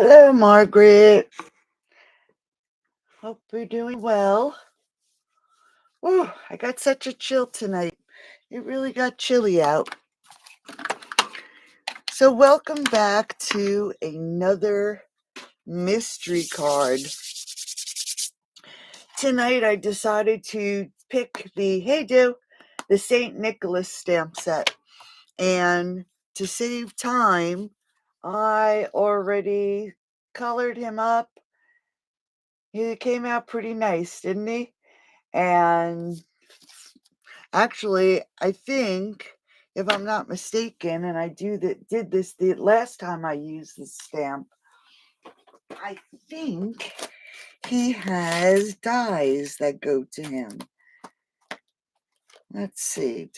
Hello, Margaret. Hope you're doing well. Oh, I got such a chill tonight. It really got chilly out. So, welcome back to another mystery card. Tonight, I decided to pick the St. Nicholas stamp set. And to save time, I already colored him up. He came out pretty nice, didn't he? And actually, I think, if I'm not mistaken, and did this the last time I used this stamp, I think he has dies that go to him. Let's see.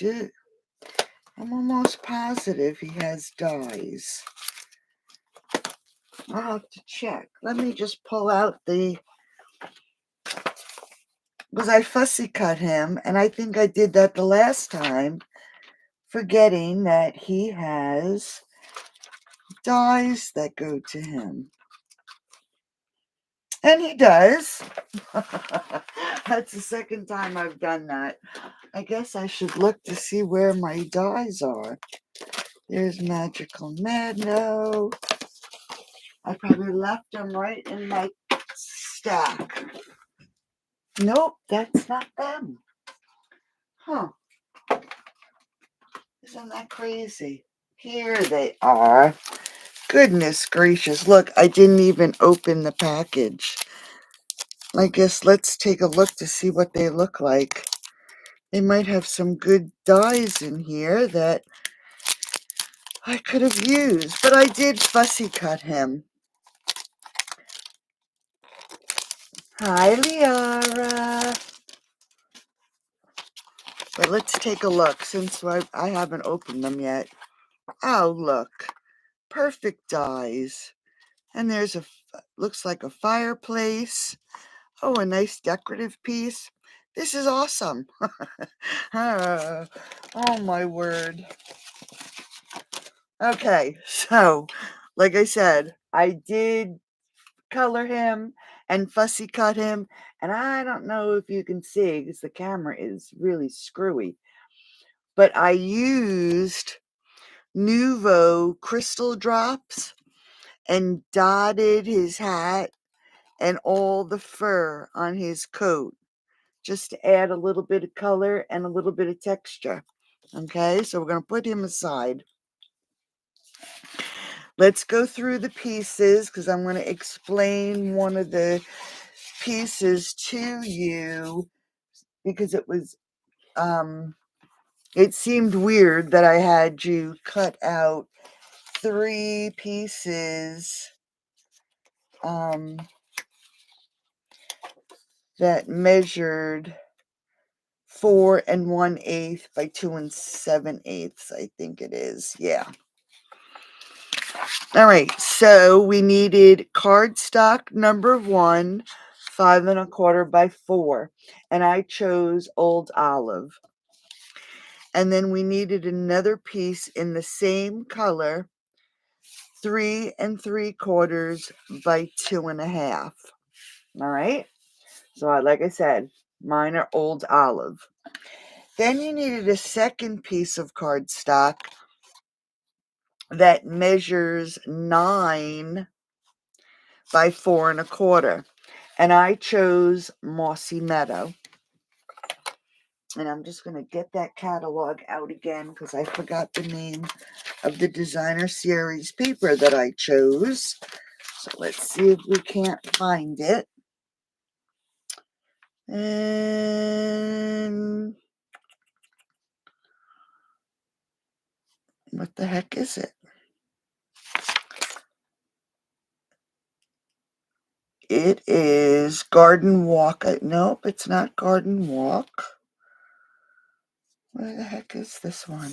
I'm almost positive he has dies. I'll have to check. Let me just pull out because I fussy cut him, and I think I did that the last time, forgetting that he has dies that go to him. And he does. That's the second time I've done that. I guess I should look to see where my dies are. There's Magical Mano. I probably left them right in my stack. Nope, that's not them. Huh. Isn't that crazy? Here they are. Goodness gracious. Look, I didn't even open the package. I guess let's take a look to see what they look like. They might have some good dies in here that I could have used, but I did fussy cut him. Hi, Liara. But let's take a look since I haven't opened them yet. Oh, look. Perfect dies. And there's looks like a fireplace. Oh, a nice decorative piece. This is awesome. Oh, my word. Okay, so like I said, I did color him and fussy cut him, and I don't know if you can see because the camera is really screwy, but I used Nuvo crystal drops and dotted his hat and all the fur on his coat just to add a little bit of color and a little bit of texture. Okay, so we're going to put him aside. Let's go through the pieces because I'm going to explain one of the pieces to you because it seemed weird that I had you cut out 3 pieces that measured 4 1/8 by 2 7/8, I think it is. Yeah. All right, so we needed cardstock number 1, 5 1/4 by 4, and I chose Old Olive. And then we needed another piece in the same color, 3 3/4 by 2 1/2. All right, so like I said, mine are Old Olive. Then you needed a second piece of cardstock that measures 9 by 4 1/4. And I chose Mossy Meadow. And I'm just going to get that catalog out again because I forgot the name of the designer series paper that I chose. So let's see if we can't find it. And what the heck is it? It is Garden Walk. Nope, it's not Garden Walk. Where the heck is this one?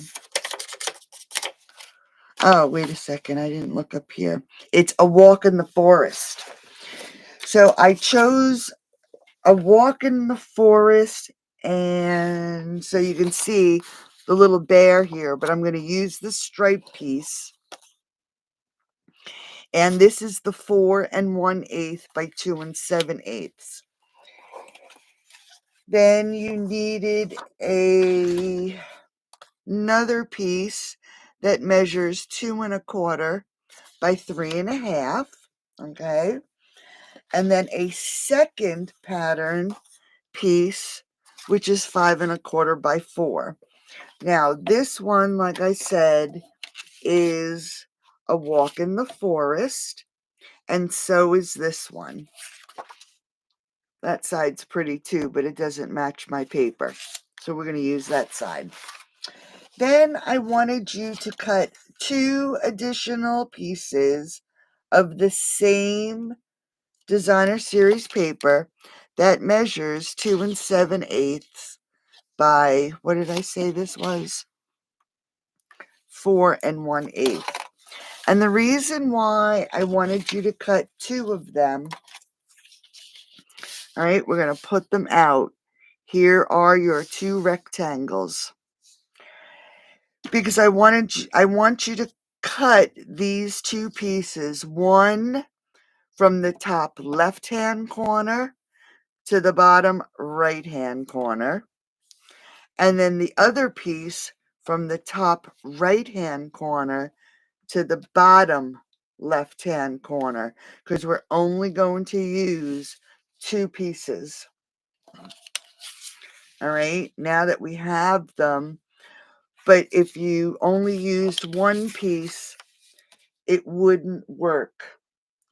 Oh, wait a second. I didn't look up here. It's A Walk in the Forest. So I chose A Walk in the Forest, and so you can see the little bear here, but I'm going to use the stripe piece And this is the 4 1/8 by 2 7/8. Then you needed another piece that measures 2 1/4 by 3 1/2. Okay. And then a second pattern piece, which is 5 1/4 by 4. Now, this one, like I said, is a walk in the forest, and so is this one. That side's pretty too, but it doesn't match my paper, so we're going to use that side. Then I wanted you to cut 2 additional pieces of the same designer series paper that measures 2 7/8 by, what did I say this was? 4 1/8. And the reason why I wanted you to cut 2 of them, all right, we're going to put them out. Here are your 2 rectangles. Because I want you to cut these 2 pieces, one from the top left-hand corner to the bottom right-hand corner, and then the other piece from the top right-hand corner to the bottom left-hand corner, because we're only going to use 2 pieces. All right, now that we have them, but if you only used one piece, it wouldn't work.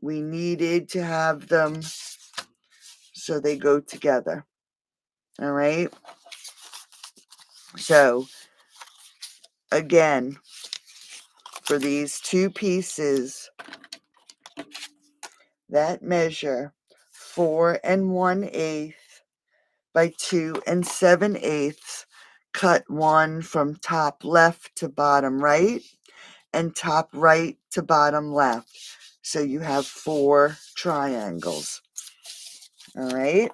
We needed to have them so they go together. All right, so again, for these 2 pieces that measure 4 1/8 by 2 7/8, cut one from top left to bottom right and top right to bottom left. So you have 4 triangles. All right.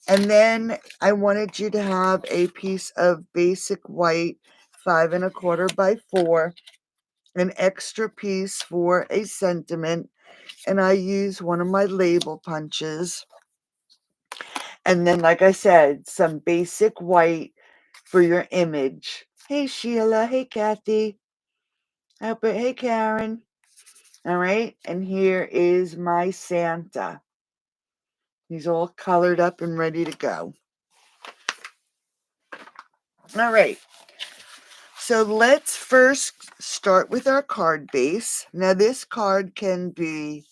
And then I wanted you to have a piece of basic white 5 1/4 by 4, an extra piece for a sentiment, and I use one of my label punches. And then, like I said, some basic white for your image. Hey, Sheila. Hey, Kathy. Hey, Karen. All right. And here is my Santa. He's all colored up and ready to go. All right. So let's first start with our card base. Now, this card can be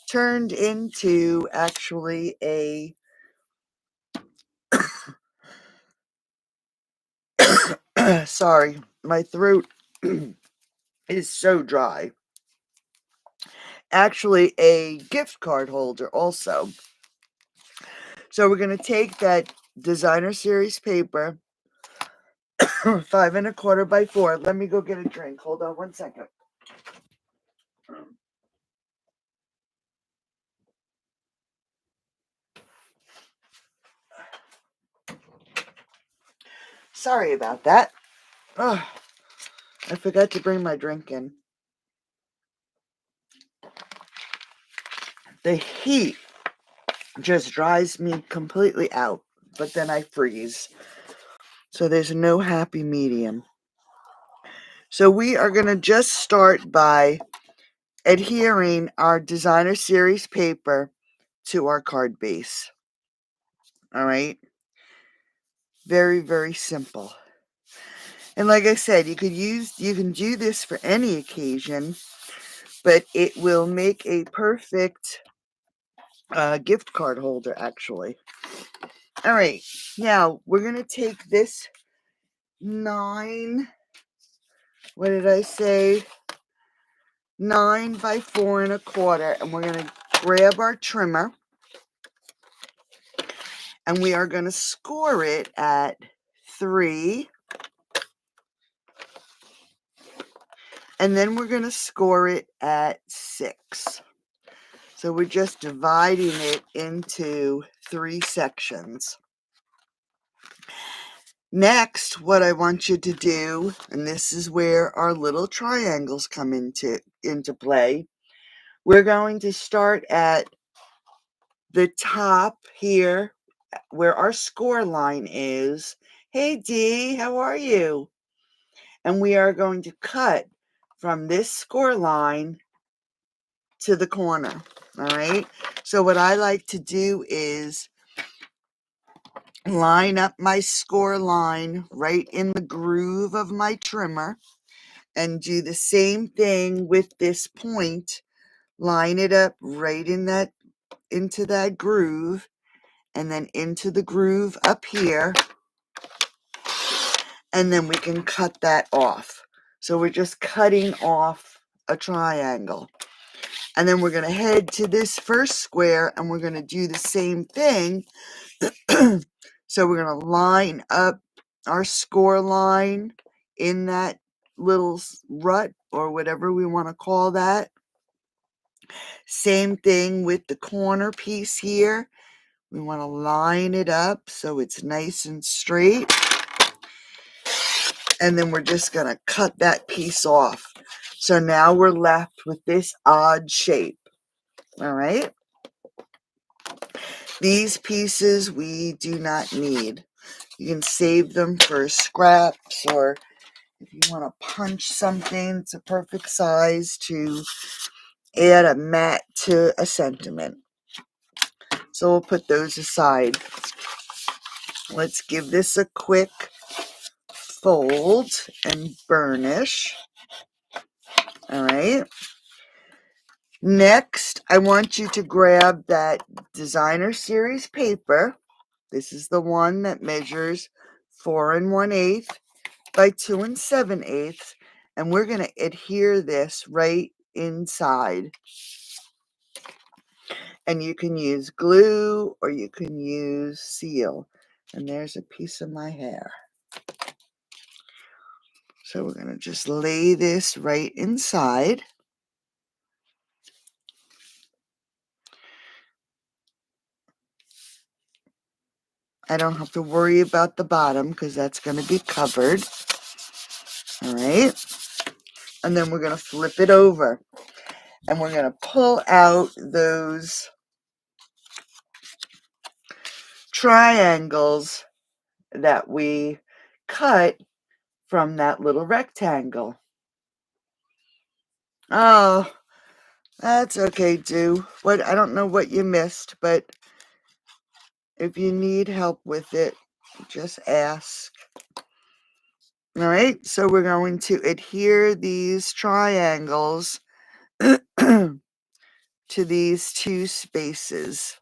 turned into actually a sorry, my throat is so dry. Actually, a gift card holder also. So we're going to take that designer series paper, 5 1/4 by 4. Let me go get a drink. Hold on one second. Sorry about that. Oh, I forgot to bring my drink in. The heat just dries me completely out, but then I freeze. So there's no happy medium. So we are going to just start by adhering our designer series paper to our card base. All right. Very, very simple. And like I said, you can do this for any occasion, but it will make a perfect gift card holder, actually. All right. Now we're going to take this 9, what did I say? 9 by 4 1/4, and we're going to grab our trimmer, and we are going to score it at 3, and then we're going to score it at 6. So we're just dividing it into 3 sections. Next, what I want you to do, and this is where our little triangles come into play, we're going to start at the top here where our score line is. Hey Dee, how are you? And we are going to cut from this score line to the corner. All right. So what I like to do is line up my score line right in the groove of my trimmer and do the same thing with this point. Line it up right into that groove, and then into the groove up here, and then we can cut that off. So we're just cutting off a triangle. And then we're going to head to this first square and we're going to do the same thing. So we're going to line up our score line in that little rut or whatever we want to call that. Same thing with the corner piece here. We want to line it up so it's nice and straight. And then we're just going to cut that piece off. So now we're left with this odd shape. All right. These pieces we do not need. You can save them for scraps, or if you want to punch something, it's a perfect size to add a mat to a sentiment. So we'll put those aside. Let's give this a quick fold and burnish. All right. Next, I want you to grab that designer series paper. This is the one that measures 4 1/8 by 2 7/8, and we're going to adhere this right inside. And you can use glue or you can use seal. And there's a piece of my hair. So we're going to just lay this right inside. I don't have to worry about the bottom because that's going to be covered. All right. And then we're going to flip it over. And we're going to pull out those triangles that we cut from that little rectangle. Oh, that's okay, Do. I don't know what you missed, but if you need help with it, just ask. All right, so we're going to adhere these triangles to these two spaces.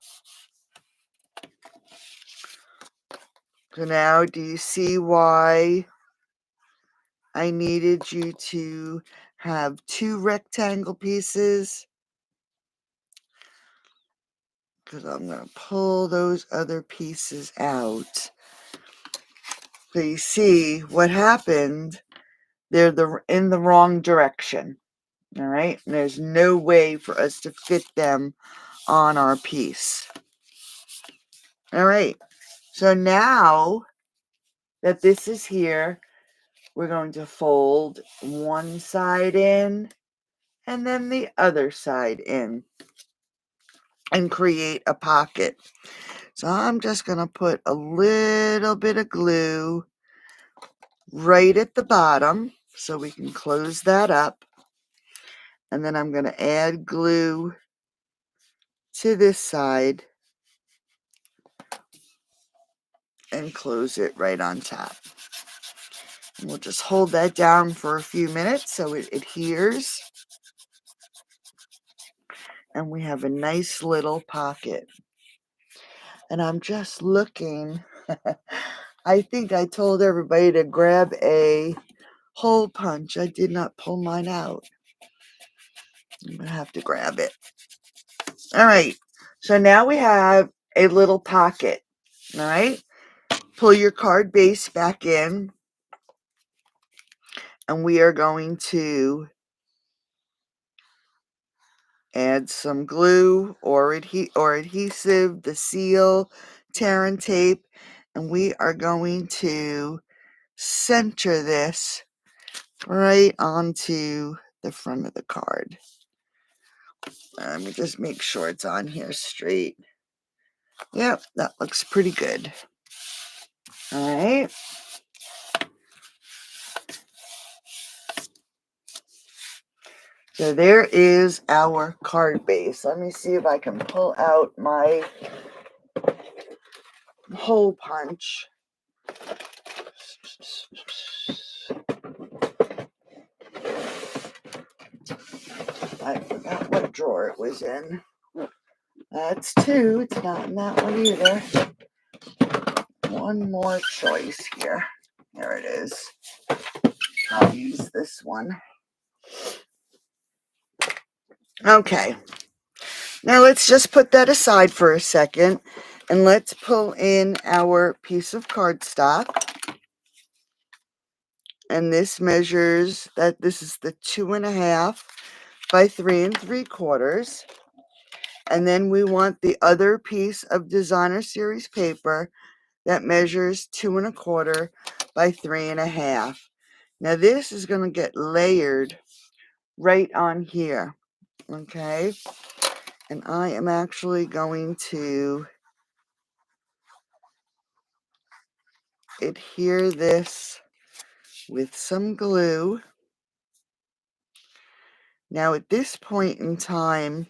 So now, do you see why I needed you to have two rectangle pieces? Because I'm going to pull those other pieces out. So you see what happened. They're in the wrong direction. All right. And there's no way for us to fit them on our piece. All right. So now that this is here, we're going to fold one side in and then the other side in and create a pocket. So I'm just going to put a little bit of glue right at the bottom so we can close that up. And then I'm going to add glue to this side and close it right on top. And we'll just hold that down for a few minutes so it adheres. And we have a nice little pocket. And I'm just looking. I think I told everybody to grab a hole punch. I did not pull mine out. I'm going to have to grab it. All right. So now we have a little pocket. All right. Pull your card base back in. And we are going to add some glue or adhesive, the seal, tear and tape, And we are going to center this right onto the front of the card. Let me just make sure it's on here straight. Yep, that looks pretty good. All right. So there is our card base. Let me see if I can pull out my hole punch. I forgot what drawer it was in. That's two. It's not in that one either. One more choice here. There it is. I'll use this one. Okay. Now let's just put that aside for a second and let's pull in our piece of cardstock. And this measures that this is the 2.5 by 3 3/4. And then we want the other piece of designer series paper that measures 2 1/4 by 3 1/2. Now this is going to get layered right on here. Okay. And I am actually going to adhere this with some glue. Now at this point in time,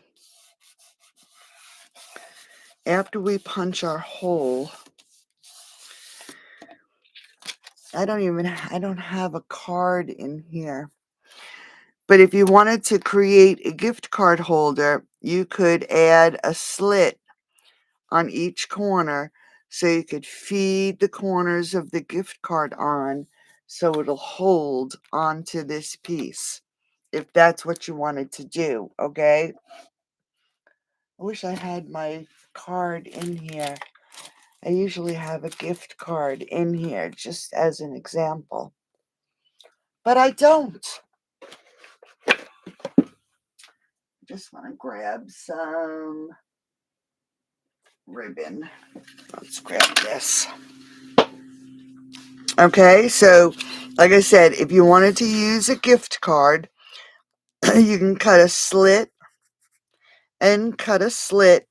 after we punch our hole, I don't have a card in here. But if you wanted to create a gift card holder, you could add a slit on each corner so you could feed the corners of the gift card on so it'll hold onto this piece, if that's what you wanted to do, okay? I wish I had my card in here. I usually have a gift card in here just as an example, but I don't. Just want to grab some ribbon. Let's grab this. Okay, so like I said, if you wanted to use a gift card, you can cut a slit and cut a slit,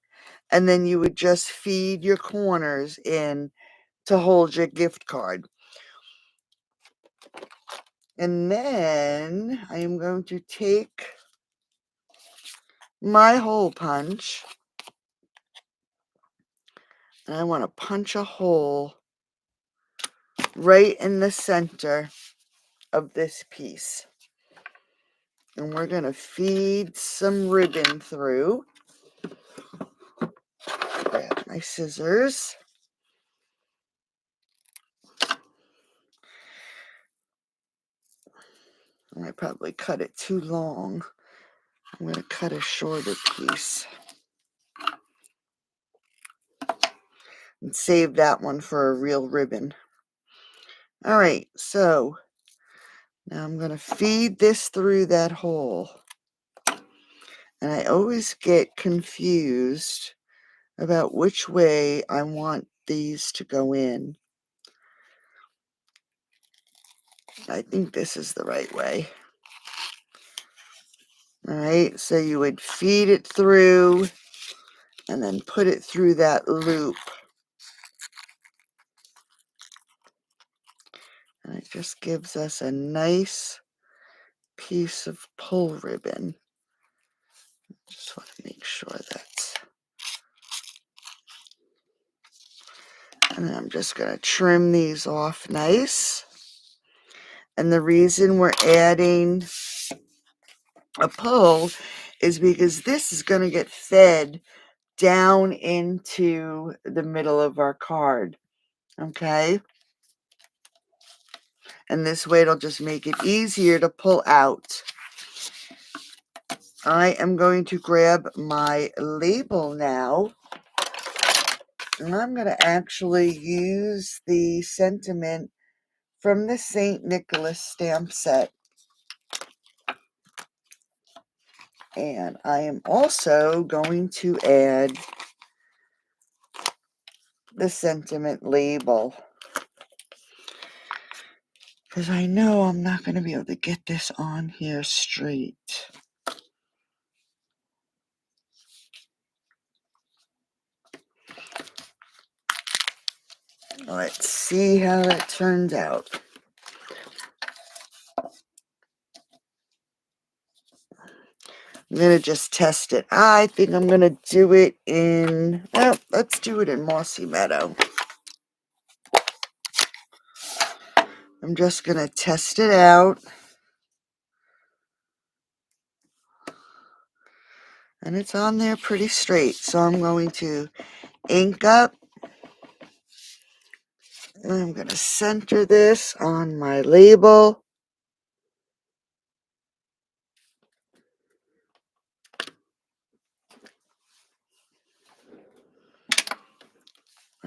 and then you would just feed your corners in to hold your gift card. And then I am going to take my hole punch, and I want to punch a hole right in the center of this piece. And we're going to feed some ribbon through. Grab my scissors. I probably cut it too long. I'm going to cut a shorter piece. And save that one for a real ribbon. All right, so now I'm going to feed this through that hole. And I always get confused about which way I want these to go in. I think this is the right way. All right, so you would feed it through and then put it through that loop. And it just gives us a nice piece of pull ribbon. Just want to make sure that's... And I'm just going to trim these off nice. And the reason we're adding a pull is because this is going to get fed down into the middle of our card. Okay? And this way it'll just make it easier to pull out. I am going to grab my label now. And I'm going to actually use the sentiment from the St. Nicholas stamp set. And I am also going to add the sentiment label, because I know I'm not going to be able to get this on here straight. Let's see how that turns out. I'm going to just test it. I think I'm going to do it in, well, let's do it in Mossy Meadow. I'm just going to test it out. And it's on there pretty straight. So I'm going to ink up. And I'm going to center this on my label.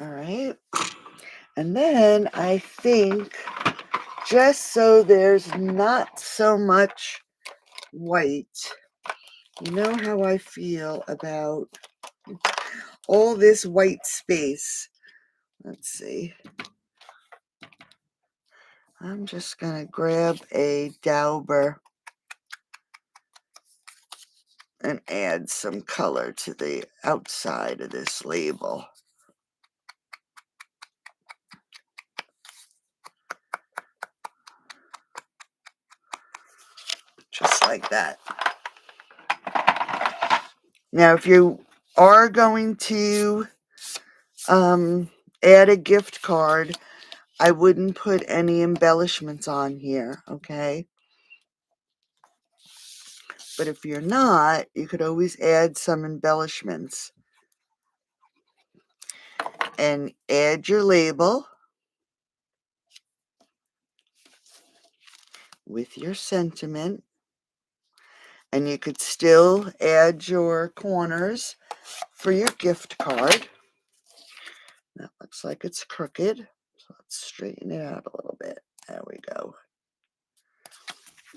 All right. And then I think, just so there's not so much white, you know how I feel about all this white space. Let's see. I'm just going to grab a dauber and add some color to the outside of this label. Just like that. Now, if you are going to add a gift card, I wouldn't put any embellishments on here, okay? But if you're not, you could always add some embellishments. And add your label with your sentiment. And you could still add your corners for your gift card. That looks like it's crooked. So let's straighten it out a little bit. There we go.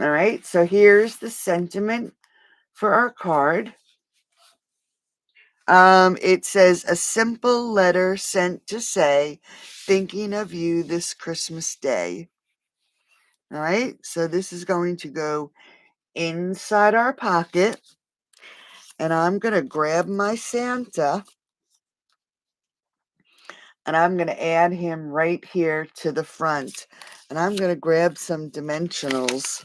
All right, so here's the sentiment for our card. It says, a simple letter sent to say, thinking of you this Christmas day. All right, so this is going to go inside our pocket. And I'm going to grab my Santa. And I'm going to add him right here to the front. And I'm going to grab some dimensionals.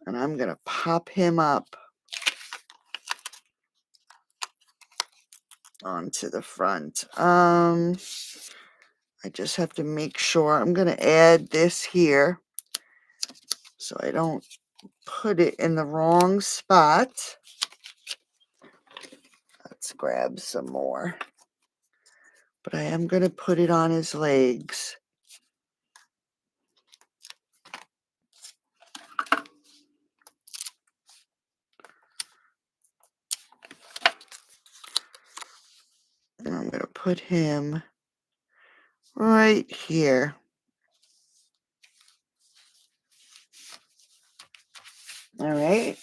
And I'm going to pop him up onto the front. I just have to make sure. I'm going to add this here so I don't put it in the wrong spot. Let's grab some more. But I am going to put it on his legs. And I'm going to put him right here. All right.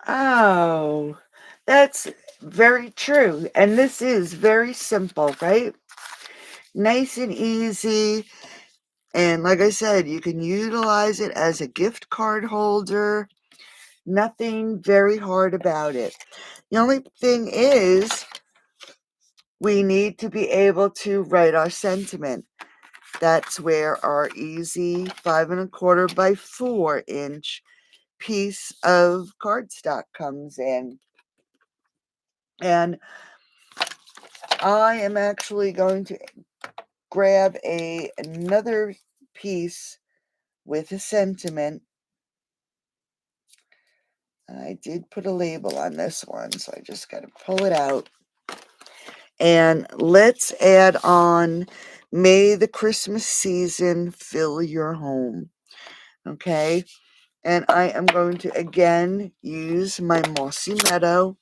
Oh, that's very true. And this is very simple, right? Nice and easy. And like I said, you can utilize it as a gift card holder. Nothing very hard about it. The only thing is, we need to be able to write our sentiment. That's where our easy 5 1/4 by 4 inch piece of cardstock comes in. And I am actually going to grab another piece with a sentiment. I did put a label on this one, so I just got to pull it out. And let's add on, may the Christmas season fill your home. Okay. And I am going to, again, use my Mossy Meadow.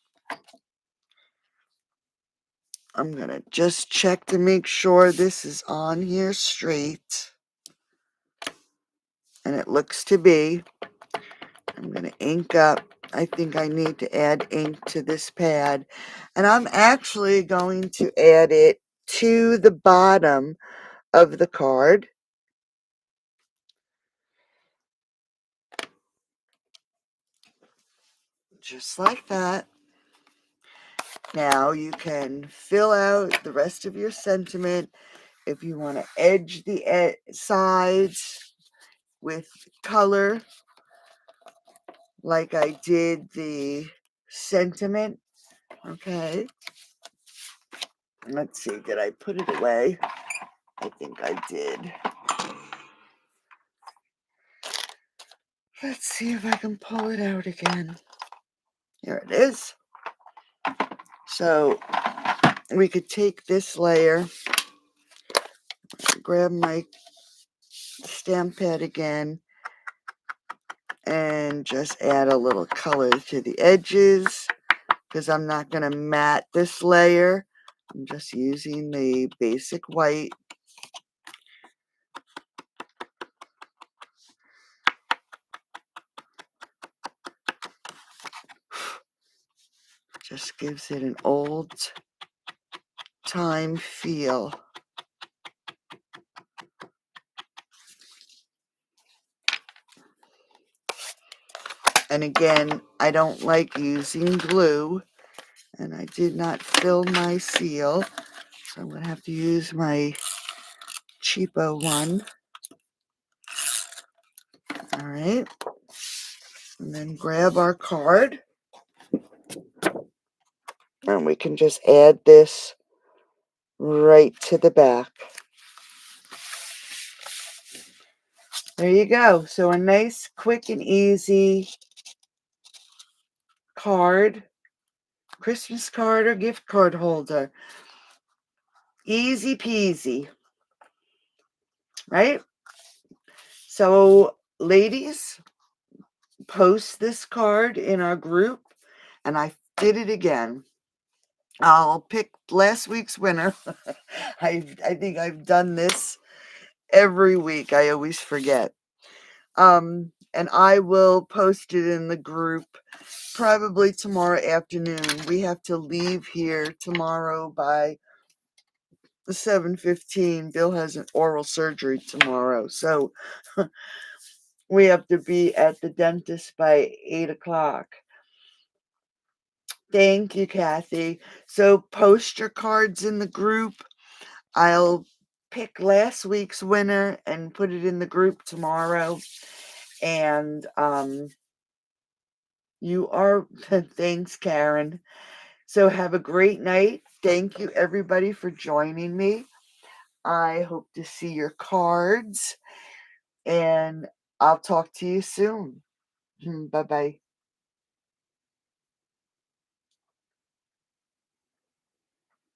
I'm going to just check to make sure this is on here straight. And it looks to be. I'm going to ink up. I think I need to add ink to this pad. And I'm actually going to add it to the bottom of the card. Just like that. Now you can fill out the rest of your sentiment if you want to edge the sides with color like I did the sentiment. Okay. Let's see, did I put it away? I think I did. Let's see if I can pull it out again. Here it is. So we could take this layer, grab my stamp pad again, and just add a little color to the edges because I'm not going to matte this layer. I'm just using the basic white. Just gives it an old time feel. And again, I don't like using glue, and I did not fill my seal, so I'm going to have to use my cheapo one. All right, and then grab our card, and we can just add this right to the back. There you go. So a nice, quick, and easy card, Christmas card or gift card holder. Easy peasy, right? So, ladies, post this card in our group, and I did it again. I'll pick last week's winner. I think I've done this every week. I always forget. And I will post it in the group probably tomorrow afternoon. We have to leave here tomorrow by 7:15. Bill has an oral surgery tomorrow, so we have to be at the dentist by 8 o'clock. Thank you, Kathy. So post your cards in the group. I'll pick last week's winner and put it in the group tomorrow. And you are, thanks, Karen. So have a great night. Thank you, everybody, for joining me. I hope to see your cards, and I'll talk to you soon. Bye-bye.